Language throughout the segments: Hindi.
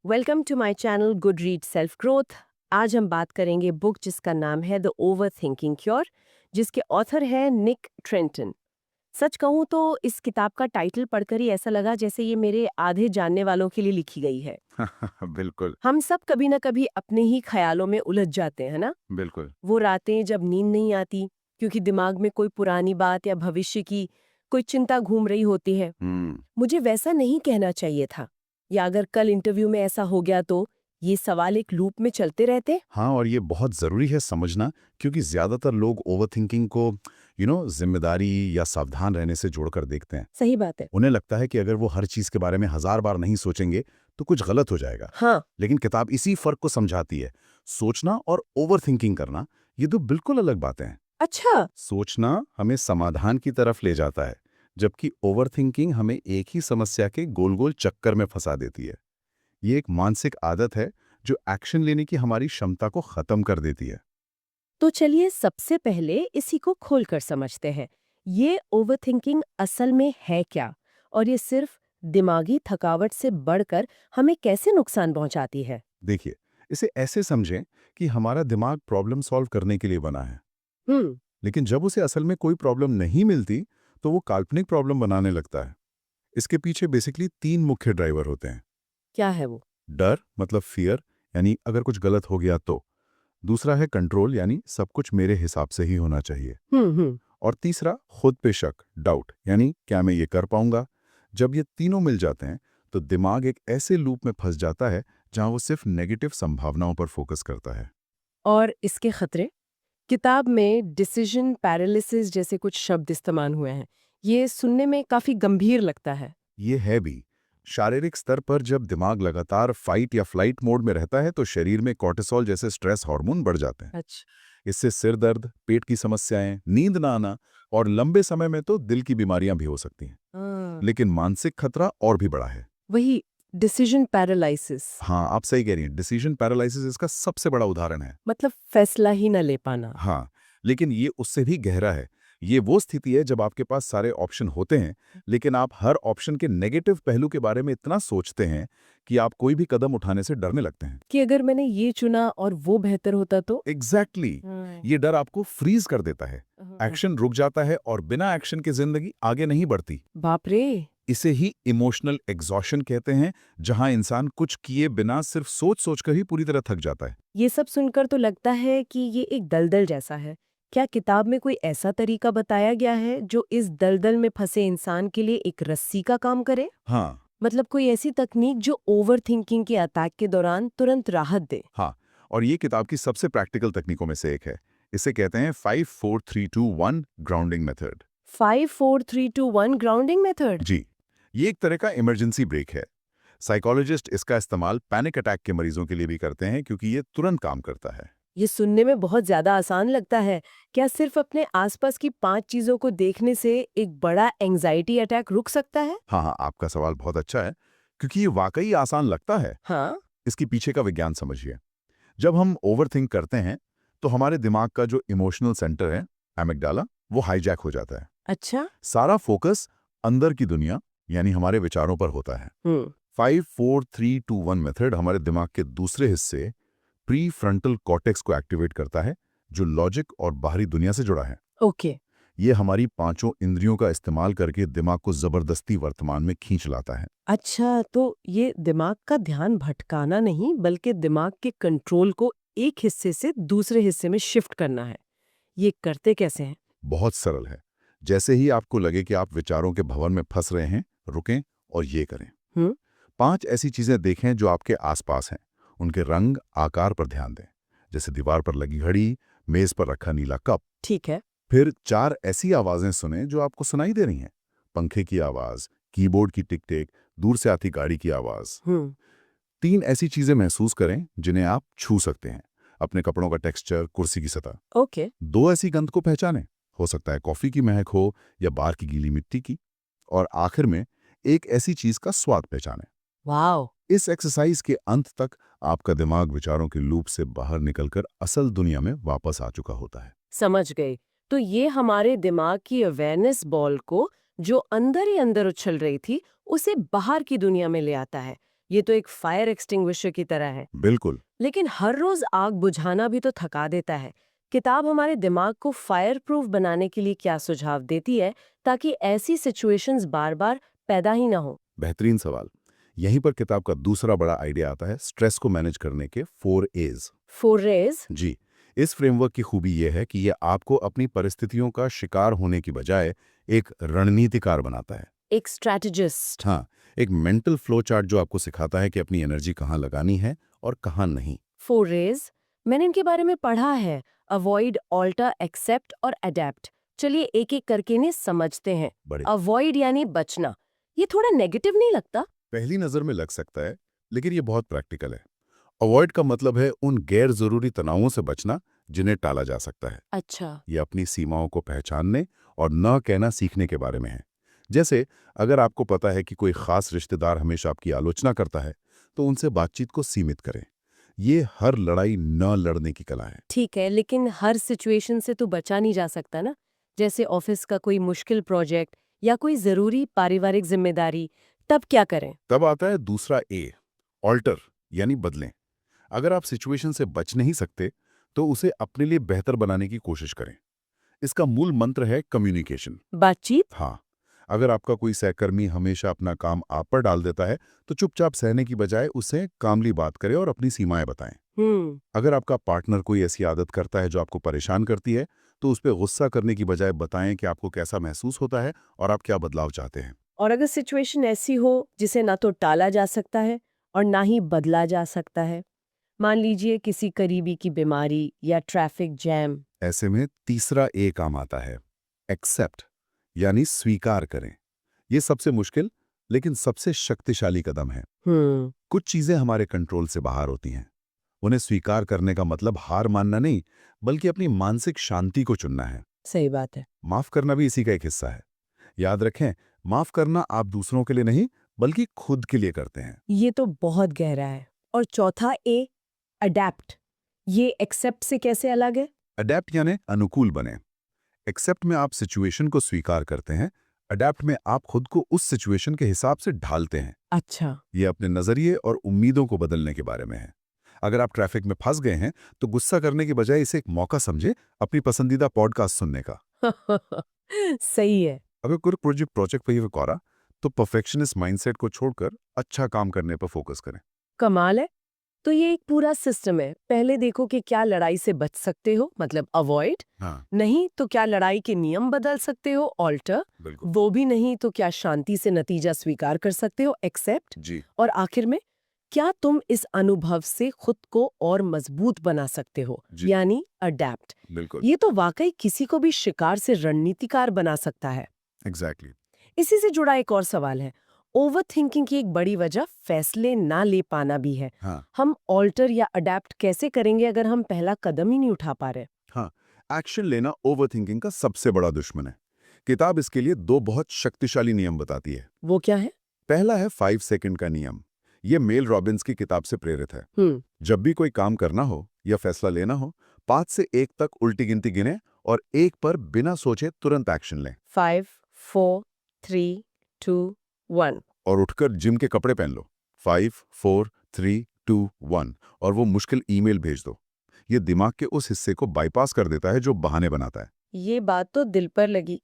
Welcome to my channel good read self growth. आज हम बात करेंगे बुक जिसका नाम है द ओवर थिंकिंग क्योर, जिसके ऑथर है निक ट्रेंटन। सच कहूँ तो इस किताब का टाइटल पढ़कर ही ऐसा लगा जैसे ये मेरे आधे जानने वालों के लिए लिखी गई है। बिल्कुल, हम सब कभी ना कभी अपने ही ख्यालों में उलझ जाते हैं ना। बिल्कुल। वो रातें जब नींद नहीं आती क्योंकि दिमाग में कोई पुरानी बात या भविष्य की कोई चिंता घूम रही होती है। हुँ। मुझे वैसा नहीं कहना चाहिए था, या अगर कल इंटरव्यू में ऐसा हो गया तो ये सवाल एक लूप में चलते रहते। हाँ, और ये बहुत ज़रूरी है समझना क्योंकि ज़्यादातर लोग ओवरथिंकिंग को ज़िम्मेदारी या सावधान रहने से जोड़कर देखते हैं। सही बात है। उन्हें लगता है कि अगर वो हर चीज़ के बारे में हज़ार बार नहीं सोचेंगे, तो कुछ गलत हो जाएगा। हाँ। लेकिन किताब इसी फ़र्क को समझाती है। सोचना और ओवरथिंकिंग करना, ये 2 बिल्कुल अलग बातें हैं। अच्छा। सोचना हमें समाधान की तरफ ले जाता है, जबकि ओवरथिंकिंग हमें एक ही समस्या के गोल-गोल चक्कर में फँसा देती है। ये एक मानसिक आदत है जो एक्शन लेने की हमारी क्षमता को खत्म कर देती है। तो चलिए सबसे पहले इसी को खोलकर समझते हैं। ये ओवरथिंकिंग असल में है क्या, और ये सिर्फ दिमागी थकावट से बढ़कर हमें कैसे नुकसान पहुंचाती है? देखिए, इसे ऐसे समझें कि हमारा दिमाग प्रॉब्लम सॉल्व करने के लिए बना है, हम्म। लेकिन जब उसे असल में कोई प्रॉब्लम नहीं मिलती, तो वो काल्पनिक प्रॉब्लम बनाने लगता है। इसके पीछे बेसिकली 3 मुख्य ड्राइवर होते हैं। क्या है वो? डर मतलब फियर, यानी अगर कुछ गलत हो गया तो। दूसरा है कंट्रोल, यानी सब कुछ मेरे हिसाब से ही होना चाहिए। हम्म। और तीसरा खुद पे शक, डाउट, यानी क्या मैं ये कर पाऊंगा। जब ये तीनों मिल जाते हैं तो दिमाग एक ऐसे लूप में फंस जाता है जहां वो सिर्फ नेगेटिव संभावनाओं पर फोकस करता है। और इसके खतरे? किताब में डिसीजन पैरालिसिस जैसे कुछ शब्द इस्तेमाल हुए हैं। ये सुनने में काफी गंभीर लगता है। ये है भी। शारीरिक स्तर पर जब दिमाग लगातार फाइट या फ्लाइट मोड में रहता है तो शरीर में कॉर्टिसोल जैसे स्ट्रेस हार्मोन बढ़ जाते हैं। अच्छा। इससे सिर दर्द, पेट की समस्याएं, नींद ना आना और लंबे समय में तो दिल की बीमारियां भी हो सकती हैं। हाँ। लेकिन मानसिक खतरा और भी बड़ा है। वही, डिसीजन पैरालिसिस। हाँ, आप सही कह रही हैं। डिसीजन पैरालिसिस इसका सबसे बड़ा उदाहरण है। मतलब फैसला ही न ले पाना। हाँ, लेकिन ये उससे भी गहरा है। ये वो स्थिति है जब आपके पास सारे ऑप्शन होते हैं, लेकिन आप हर ऑप्शन के नेगेटिव पहलू के बारे में इतना सोचते हैं कि आप कोई भी कदम उठाने से डरने लगते हैं। कि अगर मैंने ये चुना और वो बेहतर होता तो। एग्जैक्टली हाँ। ये डर आपको फ्रीज कर देता है। हाँ। एक्शन रुक जाता है और बिना एक्शन के जिंदगी आगे नहीं बढ़ती। बाप रे। इसे ही इमोशनल एग्जॉशन कहते हैं, जहां इंसान कुछ किए बिना सिर्फ सोच-सोच कर ही पूरी तरह थक जाता है। ये सब सुनकर तो लगता है कि ये एक दलदल जैसा है। क्या किताब में कोई ऐसा तरीका बताया गया है जो इस दलदल में फंसे इंसान के लिए एक रस्सी का काम करे? हाँ, मतलब कोई ऐसी तकनीक जो ओवर थिंकिंग के अटैक के दौरान तुरंत राहत दे? हाँ, और ये किताब की सबसे प्रैक्टिकल तकनीकों में से एक है। इसे कहते हैं 5 4 3 2 1 ग्राउंडिंग मेथड। 5 4 3 2 1 grounding method. जी, ये एक तरह का इमरजेंसी ब्रेक है। साइकोलॉजिस्ट इसका इस्तेमाल पैनिक अटैक के मरीजों के लिए भी करते हैं क्योंकि ये तुरंत काम करता है। ये सुनने में बहुत ज्यादा आसान लगता है। क्या सिर्फ अपने आसपास की 5 चीजों को देखने से एक बड़ा एंजाइटी अटैक रुक सकता है? हाँ, हाँ, आपका सवाल बहुत अच्छा है, क्योंकि ये वाकई आसान लगता है। हाँ। इसकी पीछे का विज्ञान समझिए। जब हम ओवरथिंक करते हैं, तो हमारे दिमाग का जो इमोशनल सेंटर है, एमिगडाला, वो हाईजैक हो जाता है। अच्छा। सारा फोकस अंदर की दुनिया, यानी हमारे विचारों पर होता है। हम्म। 5 4 3 2 1 मेथड हमारे दिमाग के दूसरे हिस्से प्री फ्रंटल कॉर्टेक्स को एक्टिवेट करता है, जो लॉजिक और बाहरी दुनिया से जुड़ा है। ओके। ये हमारी पांचों इंद्रियों का इस्तेमाल करके दिमाग को जबरदस्ती वर्तमान में खींच लाता है। अच्छा, तो ये दिमाग का ध्यान भटकाना नहीं बल्कि दिमाग के कंट्रोल को एक हिस्से से दूसरे हिस्से में शिफ्ट करना है। ये करते कैसे हैं? बहुत सरल है। जैसे ही आपको लगे कि आप विचारों के भंवर में फंस रहे हैं, रुकें और ये करें। हम्म। 5 ऐसी चीजें देखें जो आपके आसपास हैं। उनके रंग, आकार पर ध्यान दें, जैसे दीवार पर लगी घड़ी, मेज पर रखा नीला कप। ठीक है। फिर 4 ऐसी आवाजें सुनें जो आपको सुनाई दे रही हैं। पंखे की आवाज, कीबोर्ड की टिक-टिक, दूर से आती गाड़ी की आवाज। हम्म। 3 ऐसी चीजें महसूस करें जिन्हें आप छू सकते हैं। अपने कपड़ों का टेक्सचर, कुर्सी की सतह। ओके। 2 ऐसी गंध को पहचानें। हो सकता है कॉफी की महक हो या बाहर की गीली मिट्टी की। और आखिर में एक ऐसी चीज का स्वाद पहचानें। वाओ। इस एक्सरसाइज के अंत तक आपका दिमाग विचारों के लूप से बाहर निकलकर असल दुनिया में वापस आ चुका होता है। समझ गई। तो ये हमारे दिमाग की अवेयरनेस बॉल को, जो अंदर ही अंदर उछल रही थी, उसे बाहर की दुनिया में ले आता है, ये तो एक फायर एक्सटिंग्विशर की तरह है। बिल्कुल। लेकिन हर रोज आग बुझाना भी तो थका देता है। किताब हमारे दिमाग को फायर प्रूफ बनाने के लिए क्या सुझाव देती है ताकि ऐसी सिचुएशंस बार-बार पैदा ही ना हो? बेहतरीन सवाल। यहीं पर किताब का दूसरा बड़ा आइडिया आता है, स्ट्रेस को मैनेज करने के 4 एज। फोरेज? जी, इस फ्रेमवर्क की खूबी यह है कि यह आपको अपनी परिस्थितियों का शिकार होने की बजाय एक रणनीतिकार बनाता है। एक स्ट्रैटेजिस्ट? हाँ, एक मेंटल फ्लो चार्ट जो आपको सिखाता है कि अपनी एनर्जी कहाँ लगानी है और कहाँ नहीं। फोरेज? मैंने इनके बारे में पढ़ा है। अवॉइड, ऑल्टर, एक्सेप्ट और अडेप्ट। चलिए एक-एक करके इन्हें समझते हैं। बड़े अवॉइड यानी बचना। ये थोड़ा नेगेटिव नहीं लगता? पहली नज़र में लग सकता है, लेकिन ये बहुत प्रैक्टिकल है। अवॉइड का मतलब है उन गैर जरूरी तनावों से बचना जिन्हें टाला जा सकता है। अच्छा। ये अपनी सीमाओं को पहचानने और न कहना सीखने के बारे में है। जैसे अगर आपको पता है कि कोई खास रिश्तेदार हमेशा आपकी आलोचना करता है, तो उनसे बातचीत को सीमित करें। ये हर लड़ाई न लड़ने की कला है। ठीक है, लेकिन हर सिचुएशन से तो बचा नहीं जा सकता ना। जैसे ऑफिस का कोई मुश्किल प्रोजेक्ट या कोई जरूरी पारिवारिक जिम्मेदारी, तब क्या करें? तब आता है दूसरा ए, ऑल्टर, यानी बदलें। अगर आप सिचुएशन से बच नहीं सकते, तो उसे अपने लिए बेहतर बनाने की कोशिश करें। इसका मूल मंत्र है कम्युनिकेशन। बातचीत? हाँ, अगर आपका कोई सहकर्मी हमेशा अपना काम आप पर डाल देता है, तो चुपचाप सहने की बजाय उससे कामली बात करें और अपनी सीमाएं बताएं। अगर आपका पार्टनर कोई ऐसी आदत करता है जो आपको परेशान करती है, तो उस पर गुस्सा करने की बजाय बताएं कि आपको कैसा महसूस होता है और आप क्या बदलाव चाहते हैं। और अगर सिचुएशन ऐसी हो जिसे ना तो टाला जा सकता है और ना ही बदला जा सकता है, मान लीजिए किसी करीबी की बीमारी या ट्रैफिक जैम। ऐसे में तीसरा ए काम आता है, एक्सेप्ट, यानी स्वीकार करें। ये सबसे मुश्किल लेकिन सबसे शक्तिशाली कदम है। कुछ चीजें हमारे कंट्रोल से बाहर होती हैं। उन्हें स्वीकार करने का मतलब हार मानना नहीं, बल्कि अपनी मानसिक शांति को चुनना है। सही बात है। माफ करना भी इसी का एक हिस्सा है। याद रखें, माफ करना आप दूसरों के लिए नहीं, बल्कि खुद के लिए करते हैं। ये तो बहुत गहरा है। और चौथा ए, अडेप्ट, ये एक्सेप्ट से कैसे अलग है? अडेप्ट यानी अनुकूल बने। एक्सेप्ट में आप सिचुएशन को स्वीकार करते हैं, अडेप्ट में आप खुद को उस सिचुएशन के हिसाब से ढालते हैं। अच्छा। ये अपने नजरिए और उम्मीदों को बदलने के बारे में है। अगर आप ट्रैफिक में फंस गए हैं, तो गुस्सा करने की बजाय इसे एक मौका समझे अपनी पसंदीदा पॉडकास्ट सुनने का। सही है। अगर कोई प्रोजेक्ट पे करा, तो परफेक्शनिस्ट माइंडसेट को छोड़कर अच्छा काम करने पर फोकस करें। कमाल है। तो ये एक पूरा सिस्टम है। पहले देखो कि क्या लड़ाई से बच सकते हो, मतलब अवॉइड। हाँ, नहीं तो क्या लड़ाई के नियम बदल सकते हो, ऑल्टर। बिल्कुल। वो भी नहीं तो क्या शांति से नतीजा स्वीकार कर सकते हो, एक्सेप्ट। जी, और आखिर में क्या तुम इस अनुभव से खुद को और मजबूत बना सकते हो, जी, यानी अडेप्ट। बिल्कुल। ये तो वाकई किसी को भी शिकार से रणनीतिकार बना सकता है। एग्जैक्टली। इसी से जुड़ा एक और सवाल है। ओवर थिंकिंग की एक बड़ी वजह फैसले ना ले पाना भी है। हाँ, हम ऑल्टर या अडेप्ट कैसे करेंगे अगर हम पहला कदम ही नहीं उठा पा रहे? हाँ, एक्शन लेना ओवरथिंकिंग का सबसे बड़ा दुश्मन है। किताब इसके लिए 2 बहुत शक्तिशाली नियम बताती है। वो क्या है? पहला है 5 सेकंड का नियम। ये मेल रॉबिन्स की किताब से प्रेरित है। हम्म। जब भी कोई काम करना हो या फैसला लेना हो, 5 से 1 तक उल्टी गिनती गिने और 1 पर बिना सोचे तुरंत एक्शन लें। 5, 4, 3, 2, 1। और उठकर जिम के कपड़े पहन लो। 5, 4, 3, 2, 1 और वो मुश्किल ईमेल भेज दो। ये दिमाग के उस हिस्से को बाईपास कर देता है जो बहाने बनाता है। ये बात तो दिल पर लगी।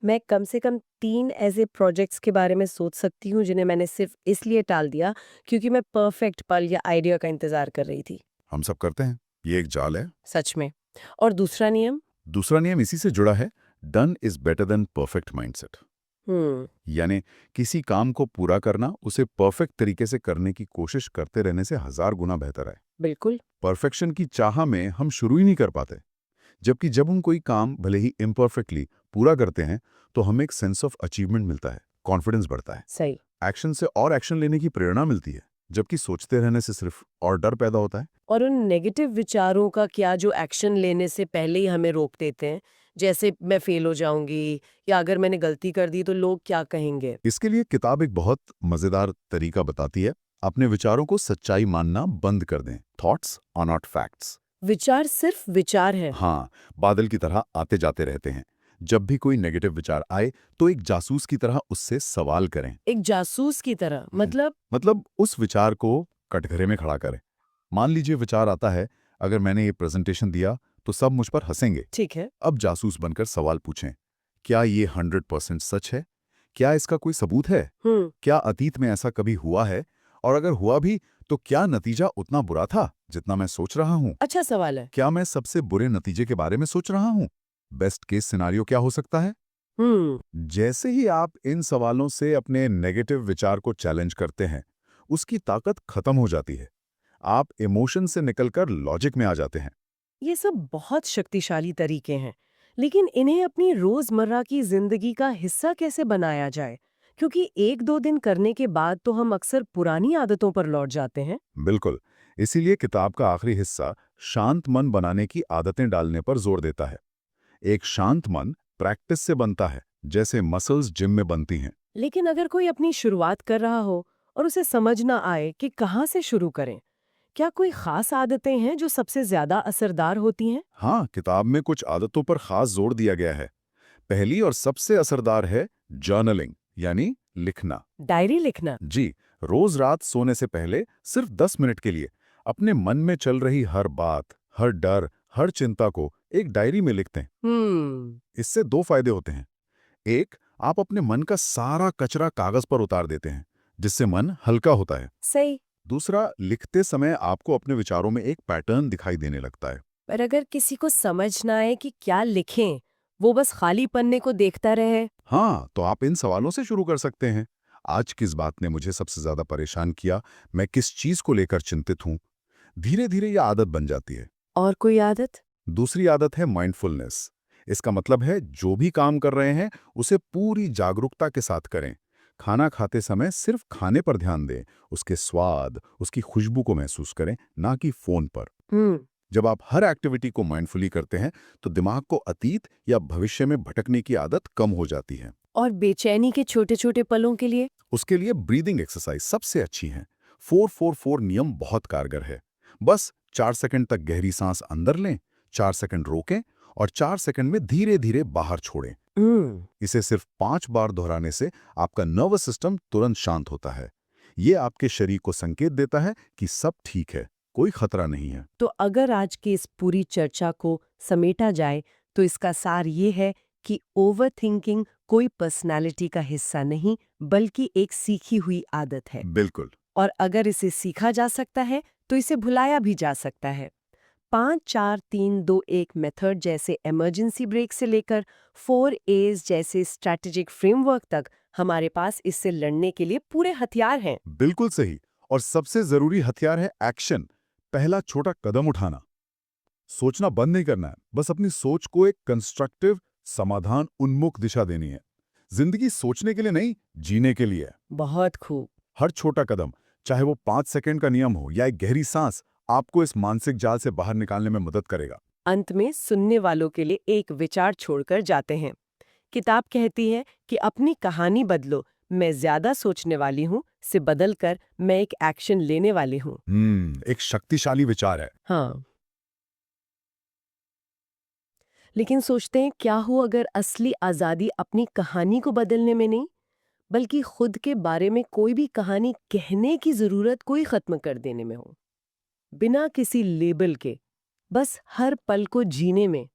मैं कम से कम 3 ऐसे प्रोजेक्ट्स के बारे में सोच सकती हूँ जिन्हें मैंने सिर्फ इसलिए टाल दिया क्योंकि मैं परफेक्ट पल या आइडिया का इंतजार कर रही थी। हम सब करते हैं। ये एक जाल है। सच में। और दूसरा नियम? दूसरा नियम इसी से जुड़ा है, done is better than perfect mindset. हम्म। यानी किसी काम को पूरा करना उसे परफेक्ट तरीके से करने की कोशिश करते रहने से 1000 गुना बेहतर है। बिल्कुल। परफेक्शन की चाह में हम शुरू ही नहीं कर पाते, जबकि जब हम कोई काम भले ही इम्परफेक्टली पूरा करते हैं, तो हमें एक सेंस ऑफ अचीवमेंट मिलता है, कॉन्फिडेंस बढ़ता है। सही। एक्शन से और एक्शन लेने की प्रेरणा मिलती है, जबकि सोचते रहने से सिर्फ और डर पैदा होता है। और उन नेगेटिव विचारों का क्या जो एक्शन लेने से पहले ही हमें रोक देते हैं, जैसे मैं फेल हो जाऊंगी या अगर मैंने गलती कर दी तो लोग क्या कहेंगे? इसके लिए किताब एक बहुत मजेदार तरीका बताती है। अपने विचारों को सच्चाई मानना बंद कर दें। Thoughts are not facts. विचार सिर्फ विचार है। हाँ, बादल की तरह आते जाते रहते हैं। जब भी कोई नेगेटिव विचार आए तो एक जासूस की तरह उससे सवाल करें। एक जासूस की तरह, मतलब उस विचार को कटघरे में खड़ा करें। मान लीजिए विचार आता है, अगर मैंने ये प्रेजेंटेशन दिया तो सब मुझ पर हंसेंगे। ठीक है। अब जासूस बनकर सवाल पूछें, क्या ये 100% सच है? क्या इसका कोई सबूत है? क्या अतीत में ऐसा कभी हुआ है? और अगर हुआ भी तो क्या नतीजा उतना बुरा था जितना मैं सोच रहा हूँ? अच्छा सवाल है। क्या मैं सबसे बुरे नतीजे के बारे में सोच रहा हूँ? बेस्ट केस सिनारियो क्या हो सकता है? जैसे ही आप इन सवालों से अपने नेगेटिव विचार को चैलेंज करते हैं, उसकी ताकत खत्म हो जाती है। आप इमोशन से निकलकर लॉजिक में आ जाते हैं। ये सब बहुत शक्तिशाली तरीके हैं, लेकिन इन्हें अपनी रोजमर्रा की जिंदगी का हिस्सा कैसे बनाया जाए? क्योंकि एक दो दिन करने के बाद तो हम अक्सर पुरानी आदतों पर लौट जाते हैं। बिल्कुल। इसीलिए किताब का आखिरी हिस्सा शांत मन बनाने की आदतें डालने पर जोर देता है। एक शांत मन प्रैक्टिस से बनता है, जैसे मसल्स जिम में बनती हैं। लेकिन अगर कोई अपनी शुरुआत कर रहा हो और उसे समझ ना आए कि कहाँ से शुरू करें, क्या कोई खास आदतें हैं जो सबसे ज्यादा असरदार होती हैं? हाँ, किताब में कुछ आदतों पर खास जोर दिया गया है। पहली और सबसे असरदार है जर्नलिंग, यानी लिखना। डायरी लिखना। जी, रोज रात सोने से पहले सिर्फ 10 मिनट के लिए अपने मन में चल रही हर बात, हर डर, हर चिंता को एक डायरी में लिख दें। इससे दो फायदे होते हैं। एक, आप अपने मन का सारा कचरा कागज पर उतार देते हैं, जिससे मन हल्का होता है। सही। दूसरा, लिखते समय आपको अपने विचारों में एक पैटर्न दिखाई देने लगता है। पर अगर किसी को समझ ना आए कि क्या लिखें, वो बस खाली पन्ने को देखता रहे। हाँ, तो आप इन सवालों से शुरू कर सकते हैं। आज किस बात ने मुझे सबसे ज्यादा परेशान किया? मैं किस चीज को लेकर चिंतित हूँ? धीरे धीरे यह आदत बन जाती है। और कोई आदत? दूसरी आदत है माइंडफुलनेस। इसका मतलब है जो भी काम कर रहे हैं उसे पूरी जागरूकता के साथ करें। खाना खाते समय सिर्फ खाने पर ध्यान दें, उसके स्वाद, उसकी खुशबू को महसूस करें, ना कि फोन पर। हम्म। जब आप हर एक्टिविटी को माइंडफुली करते हैं तो दिमाग को अतीत या भविष्य में भटकने की आदत कम हो जाती है। और बेचैनी के छोटे छोटे पलों के लिए? उसके लिए ब्रीदिंग एक्सरसाइज सबसे अच्छी है। 4-4-4 नियम बहुत कारगर है। बस 4 सेकंड तक गहरी सांस अंदर लें, 4 सेकंड रोकें और 4 सेकंड में धीरे धीरे बाहर छोड़ें। इसे सिर्फ 5 बार दोहराने से आपका नर्वस सिस्टम तुरंत शांत होता है। ये आपके शरीर को संकेत देता है कि सब ठीक है, कोई खतरा नहीं है। तो अगर आज की इस पूरी चर्चा को समेटा जाए तो इसका सार ये है कि ओवरथिंकिंग कोई पर्सनालिटी का हिस्सा नहीं, बल्कि एक सीखी हुई आदत है। बिल्कुल। और अगर इसे सीखा जा सकता है तो इसे भुलाया भी जा सकता है। 5-4-3-2-1 मेथड जैसे इमरजेंसी ब्रेक से लेकर 4 A's जैसे स्ट्रैटेजिक फ्रेमवर्क तक हमारे पास इससे लड़ने के लिए पूरे हथियार हैं। बिल्कुल सही। और सबसे जरूरी हथियार है एक्शन। पहला छोटा कदम उठाना। सोचना बंद नहीं करना है, बस अपनी सोच को एक कंस्ट्रक्टिव, समाधान उन्मुख दिशा देनी है। जिंदगी सोचने के लिए नहीं, जीने के लिए है। बहुत खूब। हर छोटा कदम, चाहे वो 5 सेकंड का नियम हो या एक गहरी सांस, आपको इस मानसिक जाल से बाहर निकालने में मदद करेगा। अंत में सुनने वालों के लिए एक विचार छोड़कर जाते हैं। किताब कहती है कि अपनी कहानी बदलो, मैं ज्यादा सोचने वाली हूँ से बदलकर मैं एक एक्शन लेने वाली हूँ। एक शक्तिशाली विचार है। हाँ। लेकिन सोचते हैं क्या हो अगर असली आजादी अपनी कहानी को बदलने में नहीं, बल्कि खुद के बारे में कोई भी कहानी कहने की जरूरत कोई खत्म कर देने में हो, बिना किसी लेबल के, बस हर पल को जीने में।